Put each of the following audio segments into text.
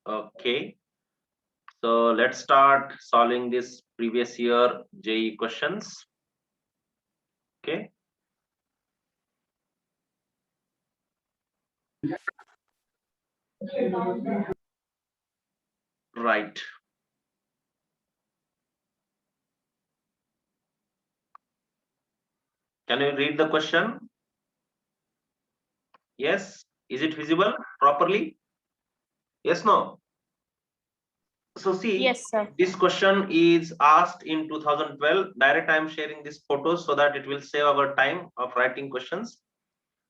Okay, so let's start solving this previous year JEE questions. Okay, right. Can you read the question? Yes. Is it visible properly? Yes, no. So see, Yes, sir. this question is asked in 2012. Direct, I am sharing this photos so that it will save our time of writing questions.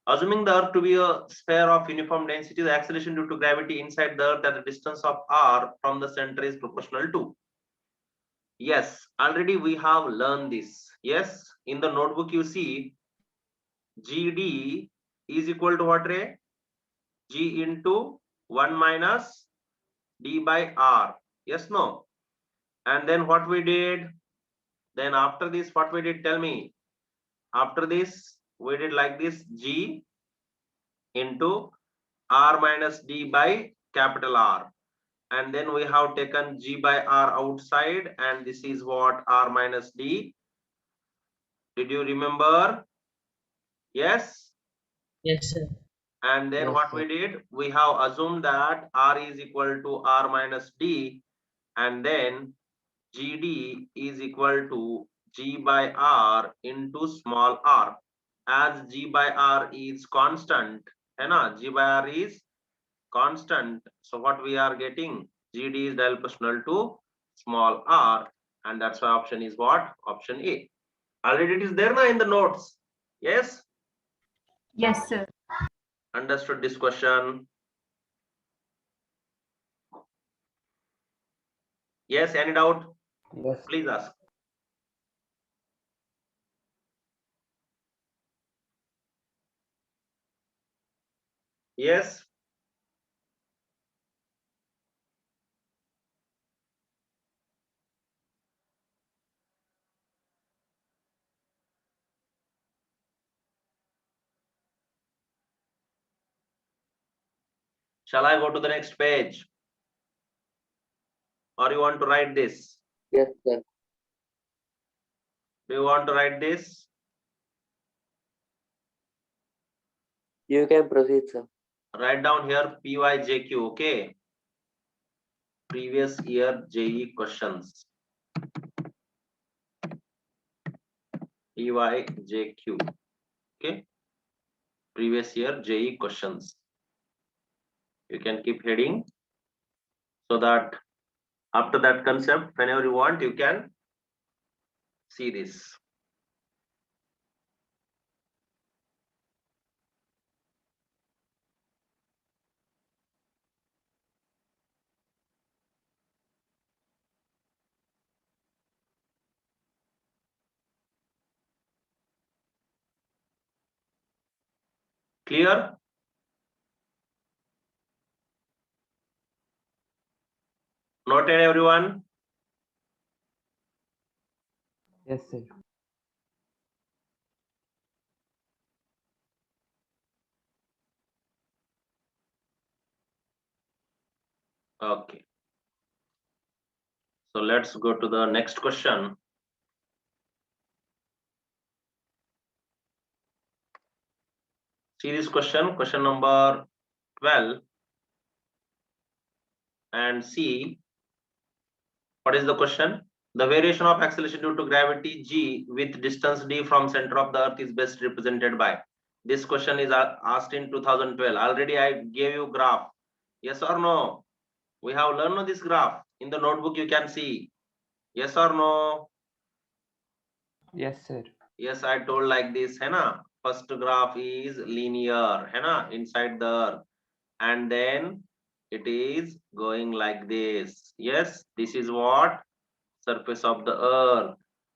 Assuming the Earth to be a sphere of uniform density, the acceleration due to gravity inside the Earth at the distance of r from the center is proportional to. Yes, already we have learned this. Yes, in the notebook you see GD is equal to what, Ray? G into 1 minus d by r. Yes, no? And then what we did? Then after this, what we did? Tell me. After this, we did like this: G into r minus d by capital R. And then we have taken G by R outside, and this is what? R minus D. Did you remember? Yes. Yes, sir. And then Yes, what sir. we did? We have assumed that R is equal to R minus D, and then GD is equal to G by R into small r. As G by R is constant, G by R is constant. So what we are getting? GD is diagonal proportional to small r, and that's why option is what? Option A. Already it is there now in the notes. Yes, Yes, sir. understood this question. Yes, any doubt? Yes. Please ask. Yes. Shall I go to the next page? Or you want to write this? Yes, sir. Do you want to write this? You can proceed, sir. Write down here PYJQ, okay? Previous year JE questions. PYJQ, okay? Previous year JE questions. You can keep heading so that after that concept, whenever you want, you can see this. Clear? Noted, everyone? Yes, sir. Okay. So let's go to the next question. See this question, question number 12, and see what is the question. The variation of acceleration due to gravity g with distance d from center of the earth is best represented by. This question is asked in 2012. Already I gave you graph. Yes or no? We have learned this graph. In the notebook you can see. Yes or no? Yes, sir. Yes, I told like this, है ना? First graph is linear, है ना? Inside the earth. And then it is going like this. Yes, this is what? Surface of the earth.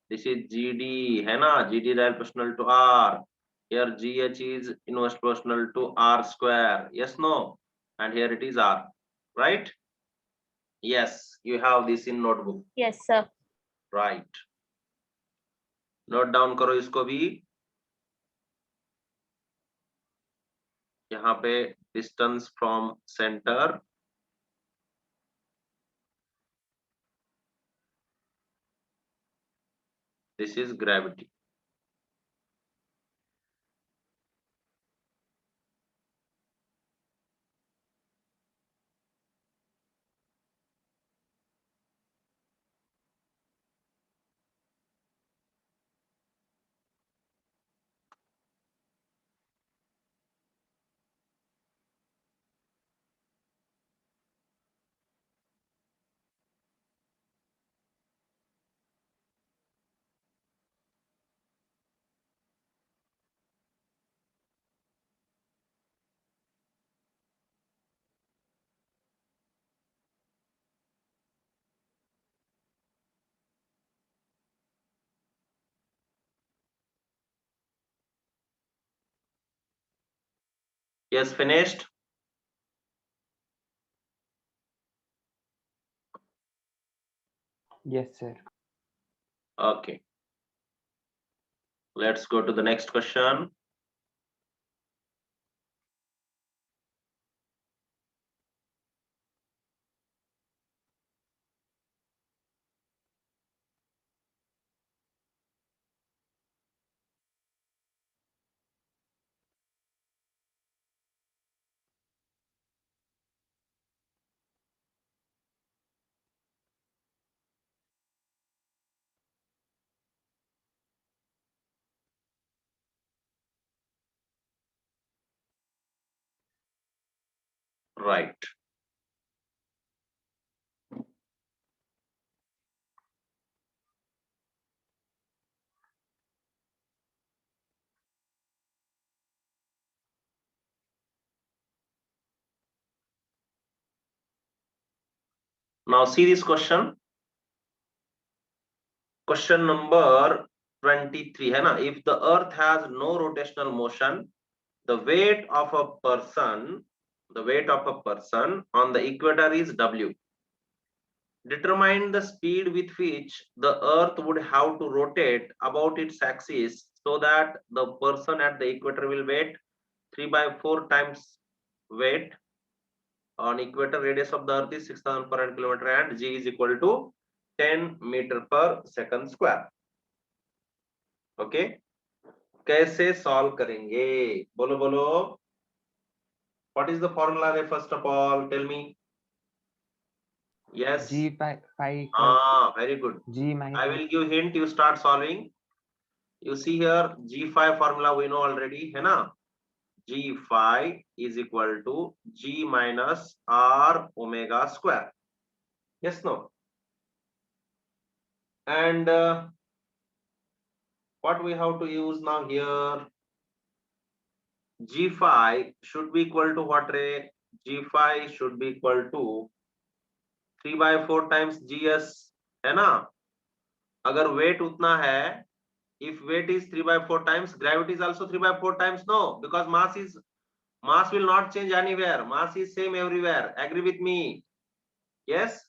This is GD, है ना? GD is proportional to R. Here GH is inverse proportional to R square. Yes, no? And here it is R. Right? Yes, you have this in notebook. Yes, sir. Right. Note down करो इसको भी. यहाँ पे distance from centre This is gravity. Yes, finished. Yes, sir. Okay. Let's go to the next question. Right. Now see this question. Question number 23 है ना? If the earth has no rotational motion, the weight of a person on the equator is W. Determine the speed with which the earth would have to rotate about its axis so that the person at the equator will weight 3/4 times weight on equator. Radius of the earth is 6,400 kilometer and g is equal to 10 meter per second square. Okay, कैसे solve करेंगे? बोलो बोलो. What is the formula? First of all, tell me. Yes. G pi Very good. G minus. I will give hint. You start solving. You see here G phi formula we know already, है ना? G phi is equal to G minus R omega square. Yes, no? And what we have to use now here? G phi should be equal to what, Ray? G phi should be equal to 3/4 times GS, है ना? अगर weight उतना है, if weight is 3/4 times, gravity is also 3/4 times. No, because mass will not change anywhere. Mass is same everywhere. Agree with me? Yes.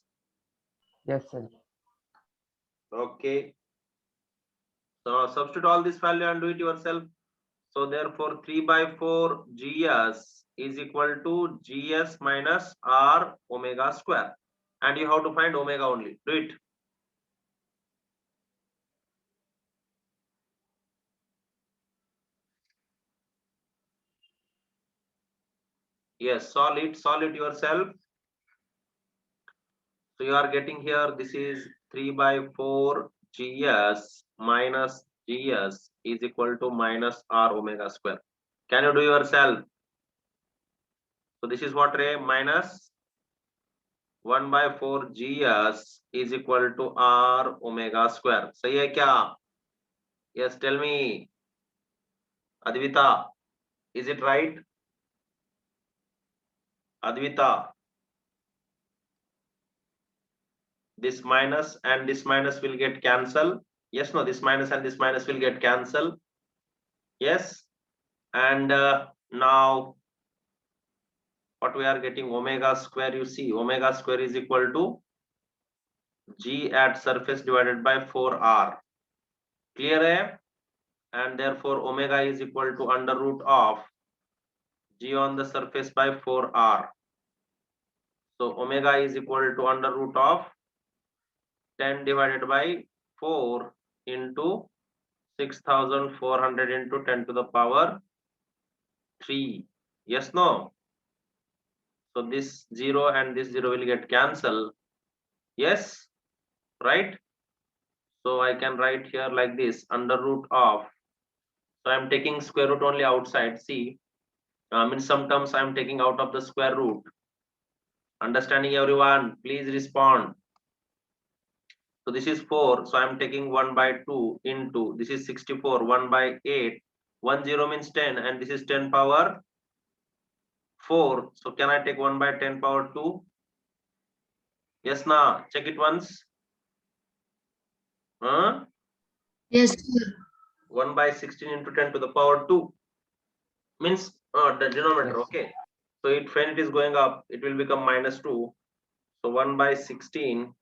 Yes, sir. Okay. So substitute all this value and do it yourself. So therefore 3/4 GS is equal to GS minus R omega square. And you have to find omega only. Do it. Yes, solve it yourself. So you are getting here, this is 3/4 GS minus GS is equal to minus R omega square. Can you do yourself? So this is what, Ray? Minus 1/4 GS is equal to R omega square. सही है क्या? Yes, tell me. Advita, is it right? Advita. This minus and this minus will get cancelled. Yes, no, this minus and this minus will get cancelled. Yes. And now what we are getting, omega square, you see omega square is equal to G at surface divided by 4R. Clear hai? And therefore omega is equal to under root of G on the surface by 4R. So omega is equal to under root of 10 divided by 4 into 6400 into 10 to the power 3. Yes, no? So this 0 and this 0 will get cancelled. Yes, right? So I can write here like this, under root of. So I'm taking square root only outside. See, in some terms I'm taking out of the square root. Understanding everyone? Please respond. So this is 4. So I'm taking 1 by 2 into, this is 64, 1 by 8. 1 0 means 10, and this is 10 power 4. So can I take 1 by 10 power 2? Yes, na? Check it once. Huh? Yes, sir. 1 by 16 into 10 to the power 2 means the denominator. Yes. Okay. So when it is going up, it will become minus 2. So 1 by 16.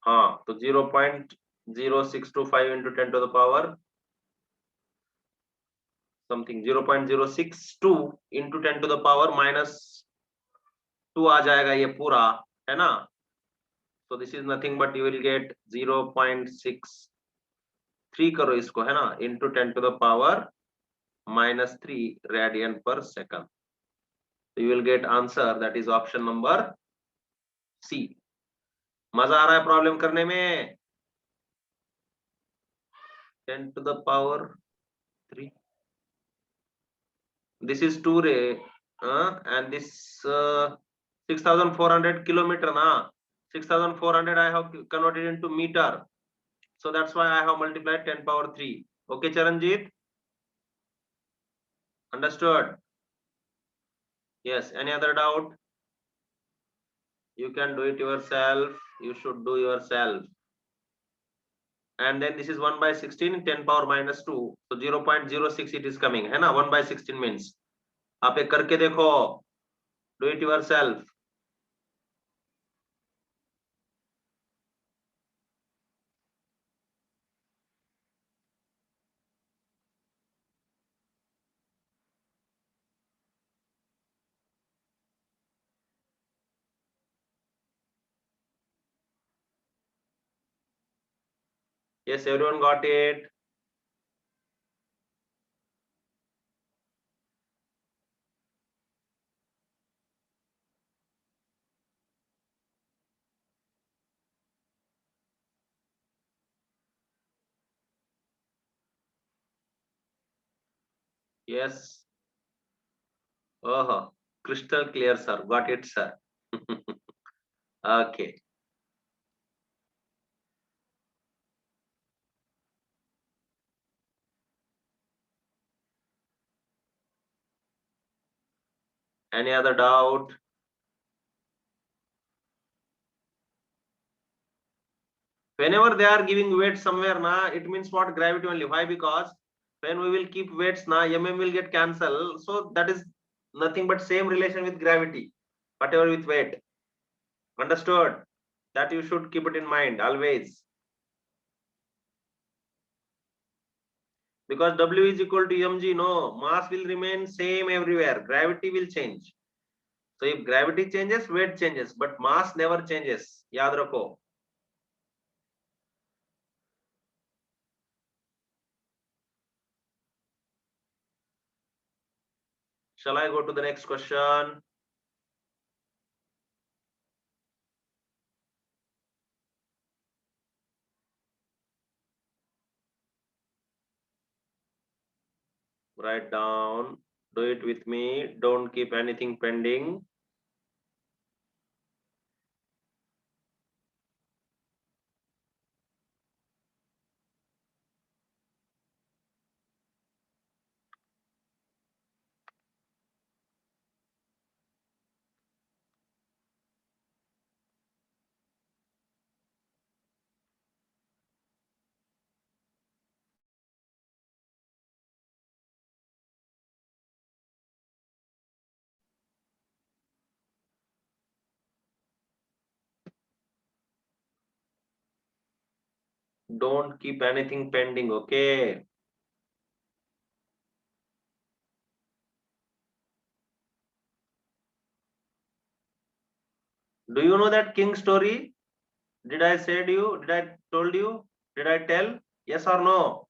So 0.0625 into 10 to the power something, 0.062 into 10 to the power minus 2 आ जाएगा ये पूरा, है ना? So this is nothing but you will get 0.63 करो इसको, है ना, into 10 to the power minus 3 radian per second. So you will get answer, that is option number C. मजा आ रहा है प्रॉब्लम करने में? 10 to the power 3. This is 2 ray, and this 6400 kilometer na. 6400 I have converted into meter. So that's why I have multiplied 10 power 3. Okay, Charanjit? Understood? Yes. Any other doubt? You can do it yourself. You should do yourself. And then this is 1 by 16, 10 power minus 2. So 0.06 it is coming. है ना? 1 by 16 means. आप एक करके देखो. Do it yourself. Yes, everyone got it. Yes. Oh, crystal clear, sir. Got it, sir. Okay. Any other doubt? Whenever they are giving weight somewhere, na, it means what? Gravity only. Why? Because when we will keep weights, na, mm will get cancelled. So that is nothing but same relation with gravity, whatever with weight. Understood? That you should keep it in mind always. Because W is equal to mg, no, mass will remain same everywhere. Gravity will change. So if gravity changes, weight changes, but mass never changes. Yaad rakho. Shall I go to the next question? Write down. Do it with me. Don't keep anything pending. Don't keep anything pending, okay? Do you know that king story? Did I said you? Did I told you? Did I tell? Yes or no?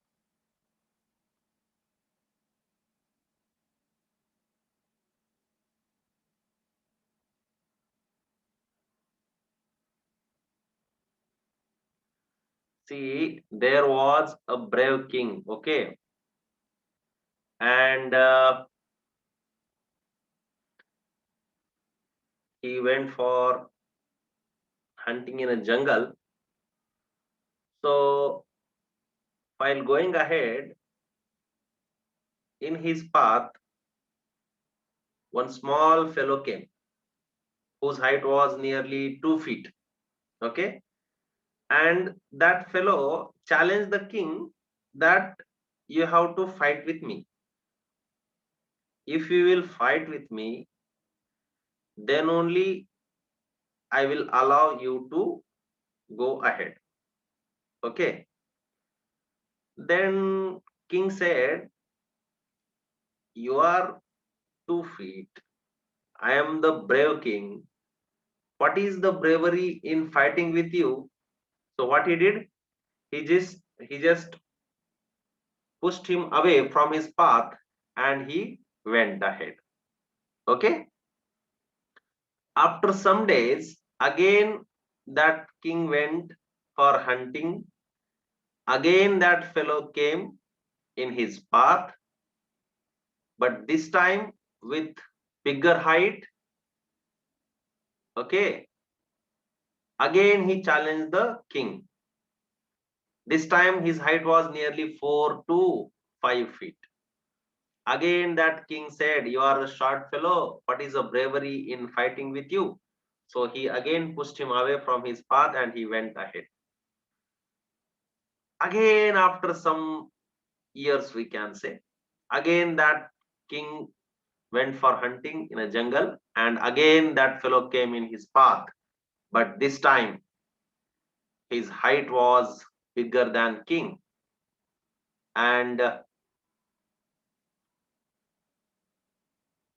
See, there was a brave king, okay, and he went for hunting in a jungle. So while going ahead in his path, one small fellow came whose height was nearly 2 feet. Okay, and that fellow challenged the king that you have to fight with me. If you will fight with me, then only I will allow you to go ahead. Okay. Then king said, you are 2 feet. I am the brave king. What is the bravery in fighting with you? So what he did, he just pushed him away from his path and he went ahead. Okay. After some days, again that king went for hunting. Again that fellow came in his path, but this time with bigger height. Okay. Again he challenged the king. This time his height was nearly 4 to 5 feet. Again that king said, you are a short fellow. What is the bravery in fighting with you? So he again pushed him away from his path and he went ahead. Again, after some years, we can say, again that king went for hunting in a jungle, and again that fellow came in his path. But this time his height was bigger than king, and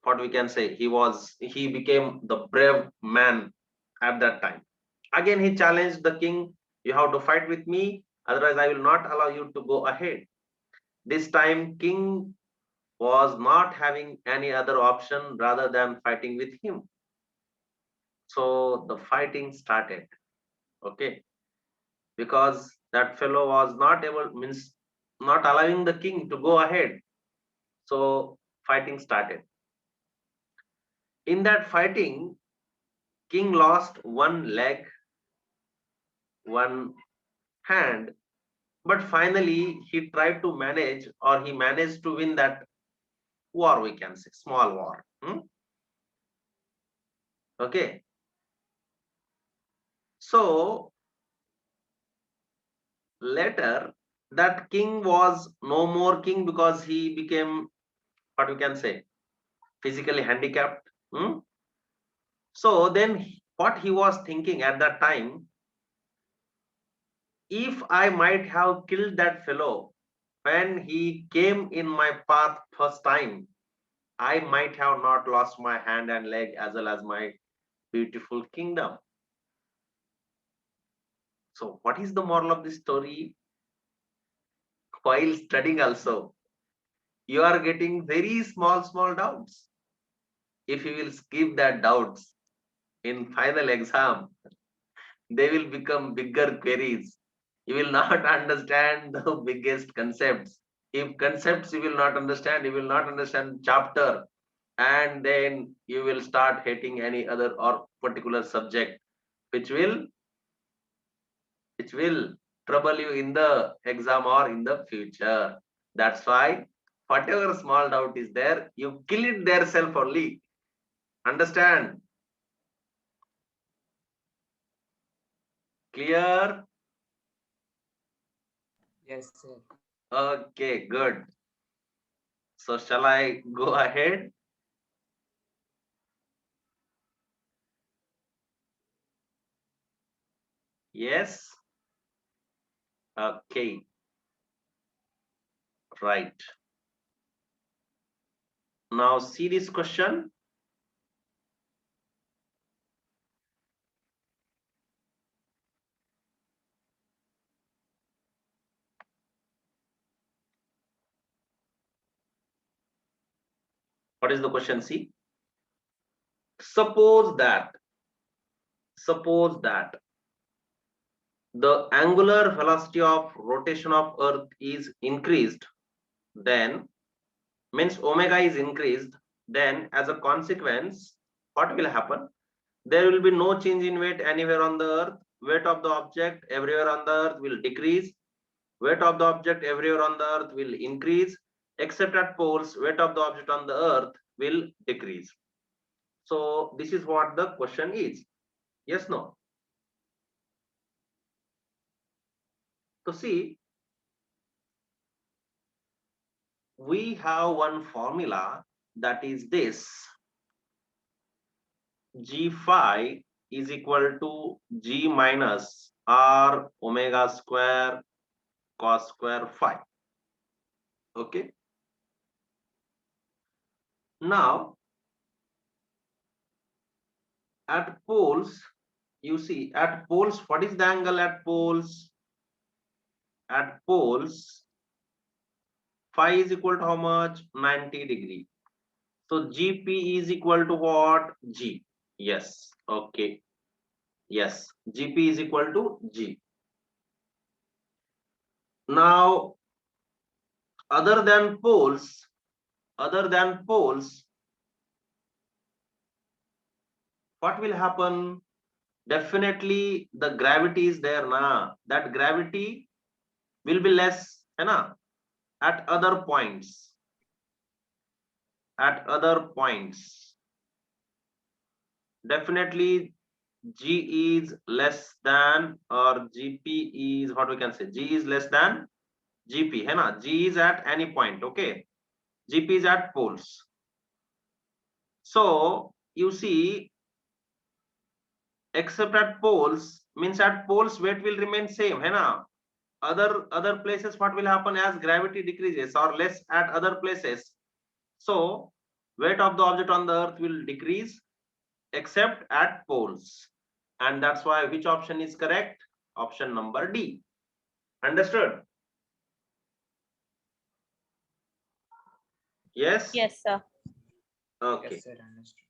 what we can say, he became the brave man at that time. Again he challenged the king, you have to fight with me, otherwise I will not allow you to go ahead. This time king was not having any other option rather than fighting with him. So the fighting started. Okay, because that fellow was not able, means not allowing the king to go ahead. So fighting started. In that fighting, king lost one leg, one hand, but finally he tried to manage, or he managed to win that war, we can say, small war. Okay. So later that king was no more king because he became, what we can say, physically handicapped. So then what he was thinking at that time, if I might have killed that fellow when he came in my path first time, I might have not lost my hand and leg as well as my beautiful kingdom. So what is the moral of this story? While studying also, you are getting very small doubts. If you will skip that doubts in final exam, they will become bigger queries. You will not understand the biggest concepts. If concepts you will not understand, you will not understand chapter, and then you will start hating any other or particular subject, which will trouble you in the exam or in the future. That's why whatever small doubt is there, you kill it there self only. Understand? Clear? Yes, sir. Okay, good. So shall I go ahead? Yes. Okay. Right. Now see this question. What is the question? See, suppose that the angular velocity of rotation of Earth is increased, then means omega is increased, then as a consequence, what will happen? There will be no change in weight anywhere on the Earth. Weight of the object everywhere on the Earth will decrease. Weight of the object everywhere on the Earth will increase, except at poles, weight of the object on the Earth will decrease. So this is what the question is. Yes, no? So see, we have one formula, that is this: G phi is equal to G minus R omega square cos square phi. Okay. Now, at poles, you see, at poles, what is the angle at poles? At poles, phi is equal to how much? 90 degree. So GP is equal to what? G. Yes. Okay. Yes. GP is equal to G. Now, other than poles, what will happen? Definitely the gravity is there na. That gravity will be less, है ना? At other points. At other points. Definitely G is less than, or GP is, what we can say, G is less than GP, है ना? G is at any point, okay? GP is at poles. So you see, except at poles, means at poles weight will remain same, है ना? Other places, what will happen as gravity decreases or less at other places? So weight of the object on the Earth will decrease except at poles. And that's why which option is correct? Option number D. Understood? Yes? Yes, sir. Okay. Yes, sir, understood.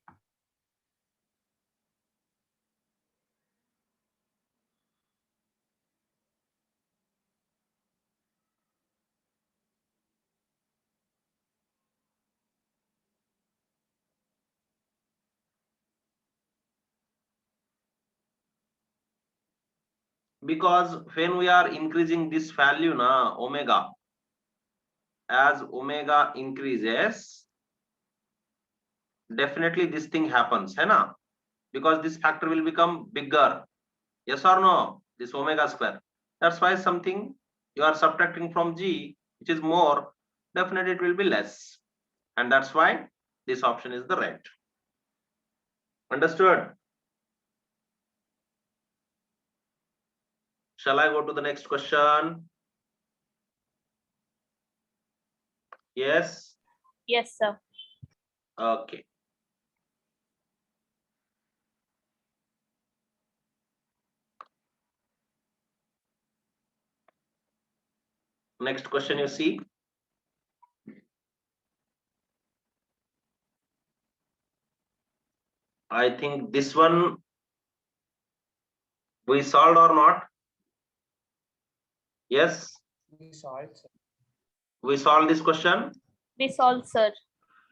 Because when we are increasing this value na omega, as omega increases, definitely this thing happens, hai na? Because this factor will become bigger. Yes or no? This omega square. That's why something you are subtracting from G, which is more, definitely it will be less. And that's why this option is the right. Understood? Shall I go to the next question? Yes? Yes, sir. Okay. Next question you see. I think this one we solved or not? Yes, We solved, sir. we solved this question. We solved, sir.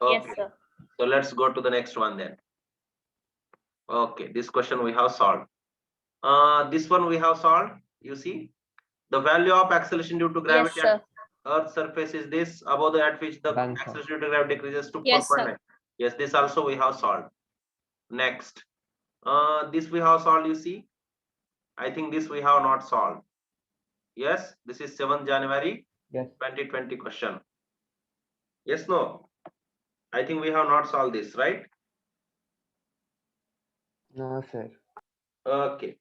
Okay. Yes, sir. So let's go to the next one then. Okay, this question we have solved. This one we have solved. You see, the value of acceleration due to Yes, gravity sir. at Earth's surface is this, above the at which the Done, sir. acceleration due to gravity decreases to Yes, 4.9. sir. Yes, this also we have solved. Next, this we have solved. You see, I think this we have not solved. Yes, this is 7th January Yes. 2020 question. Yes, no? I think we have not solved this, right? No, sir. Okay.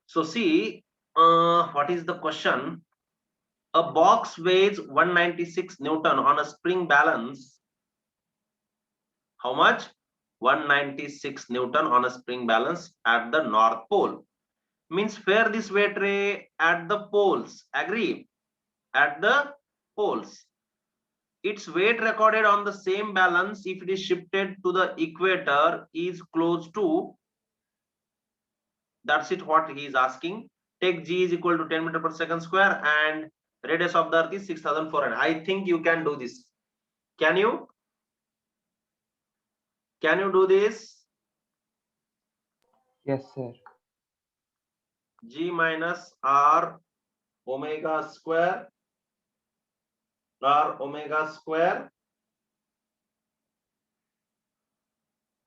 So see, what is the question? A box weighs 196 Newton on a spring balance. How much? 196 Newton on a spring balance at the North Pole. Means where this weight ray at the poles. Agree? At the poles. its weight recorded on the same balance if it is shifted to the equator is close to, that's it what he is asking. Take g is equal to 10 meter per second square and radius of the earth is 6400. I think you can do this. Can you do this? Yes, sir. G minus r omega square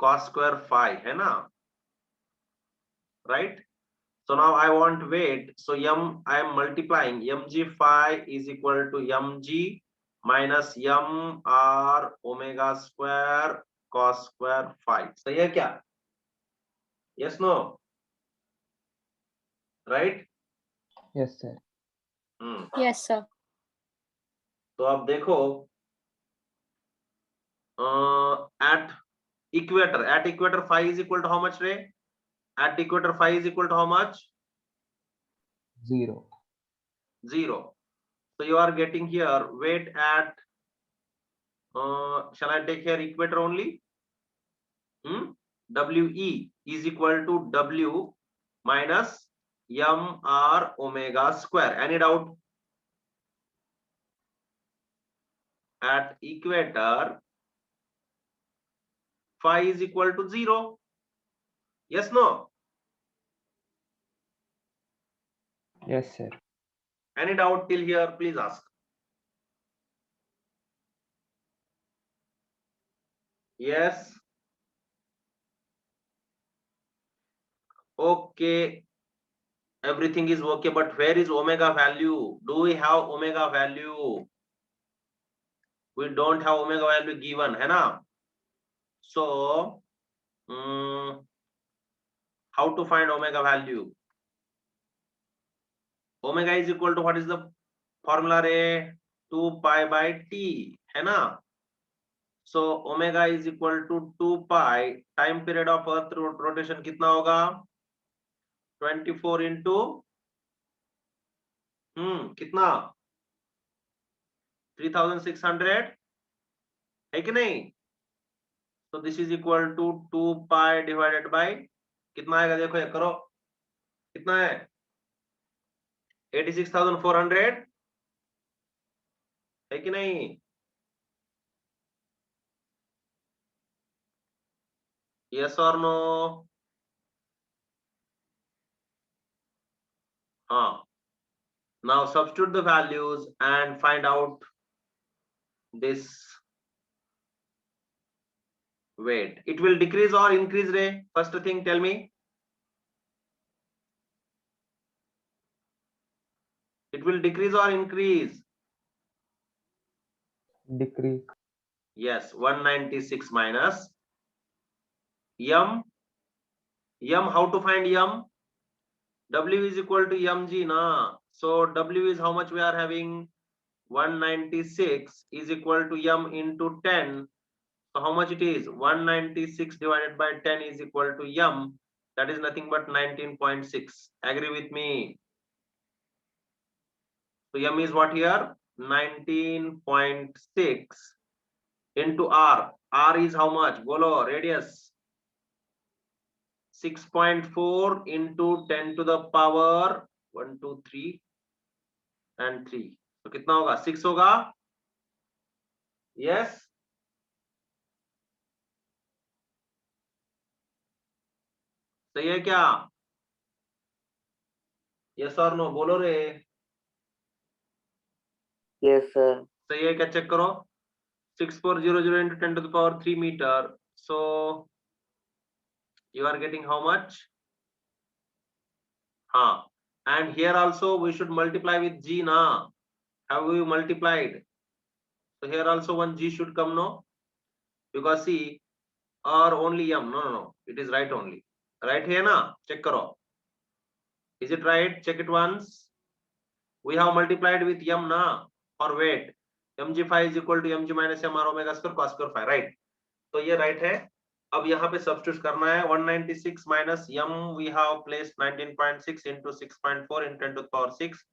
cos square phi, है ना? Right? So now I want weight. So I am multiplying mg phi is equal to mg minus r omega square cos square phi. सही है क्या? Yes, no? Right? Yes, sir. Yes, sir. तो अब देखो at equator phi is equal to how much, Ray? At equator phi is equal to how much? 0. 0. So you are getting here weight at shall I take here equator only? We is equal to w minus r omega square. Any doubt? At equator phi is equal to 0. Yes, no? Yes, sir. Any doubt till here? Please ask. Yes. Okay. Everything is okay, but where is omega value? Do we have omega value? We don't have omega value given, है ना? So, how to find omega value? Omega is equal to what is the formula? 2 pi by t, है ना? So omega is equal to 2 pi. Time period of earth rotation कितना होगा? 24 into कितना? 3600 है कि नहीं? So this is equal to 2 pi divided by कितना आएगा? देखो ये करो, कितना है? 86,400 है कि नहीं? Yes or no? Now substitute the values and find out this weight. It will decrease or increase, Ray? First thing, tell me. It will decrease or increase? Decrease. Yes, 196 minus m. How to find m? W is equal to mg, na? So W is how much we are having? 196 is equal to m into 10. So how much it is? 196 divided by 10 is equal to m. That is nothing but 19.6. Agree with me? So m is what here? 19.6 into r. R is how much? Bolo, radius. 6.4 into 10 to the power 1, 2, 3 and 3. So कितना होगा? 6 होगा? Yes. सही है क्या? Yes or no? बोलो रे. Yes, sir. सही है क्या? चेक करो. 6400 into 10 to the power 3 meter. So you are getting how much? And here also we should multiply with g, na? Have we multiplied? So here also one g should come, no? Because see, or only m. No. It is right only. Right here, na? Check karo. Is it right? Check it once. We have multiplied with m, na? For weight. mg phi is equal to mg minus m r omega square cos square phi. Right? तो ये right है. अब यहाँ पे substitute करना है. 196 minus m we have placed 19.6 into 6.4 into 10 to the power 6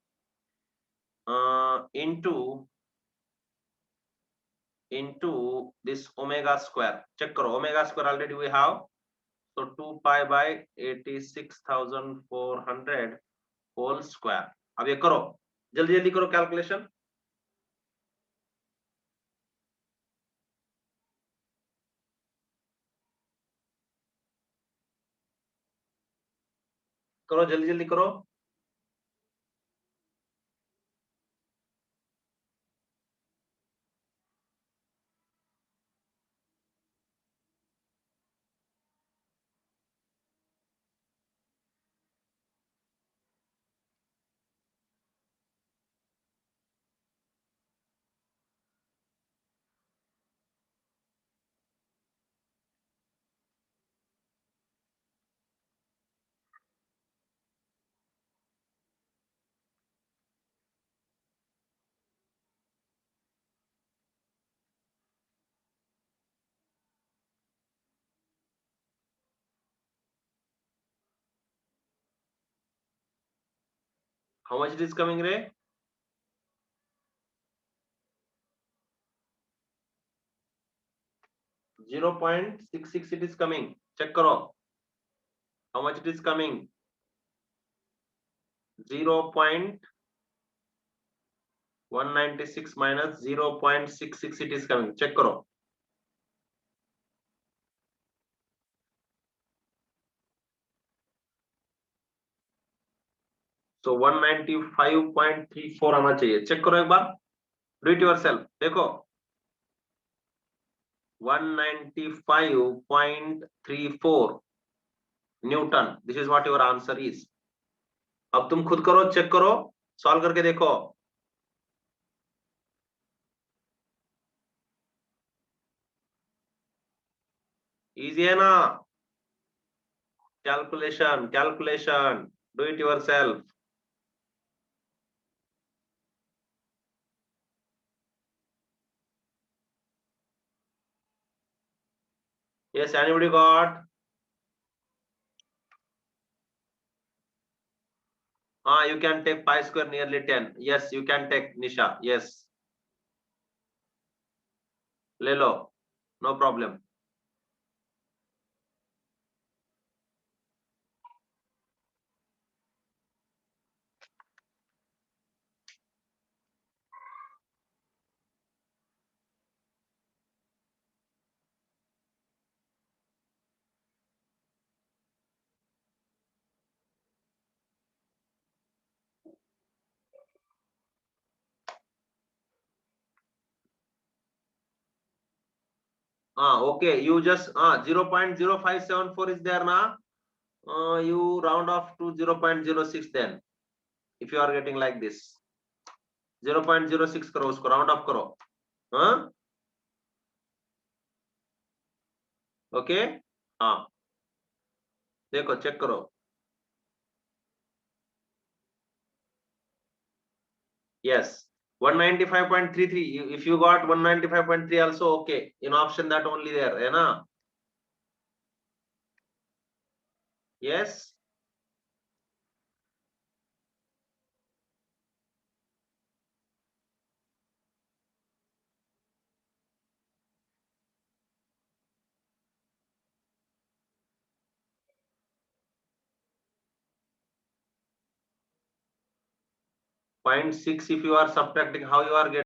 into into this omega square. Check karo, omega square already we have. So 2 pi by 86,400 whole square. अब ये करो, जल्दी जल्दी करो कैलकुलेशन. करो जल्दी जल्दी करो. How much it is coming, Ray? .66 it is coming. Check karo. How much it is coming? 0.196 minus 0.66 it is coming. Check karo. So 195.34 आना चाहिए. चेक करो एक बार. Do it yourself. देखो 195.34 Newton. This is what your answer is. अब तुम खुद करो, check करो, सॉल्व करके देखो. इजी है ना? Calculation, calculation. Do it yourself. Yes, anybody got? You can take pi square nearly 10. Yes, you can take, Nisha. Yes. ले लो. No problem. Okay. You just 0.0574 is there now. You round off to 0.06 then. If you are getting like this. 0.06 करो, उसको round off करो. Okay. देखो check करो. Yes. 195.33. If you got 195.3 also okay. In option that only there, है ना? Yes. .6 if you are subtracting, how you are getting?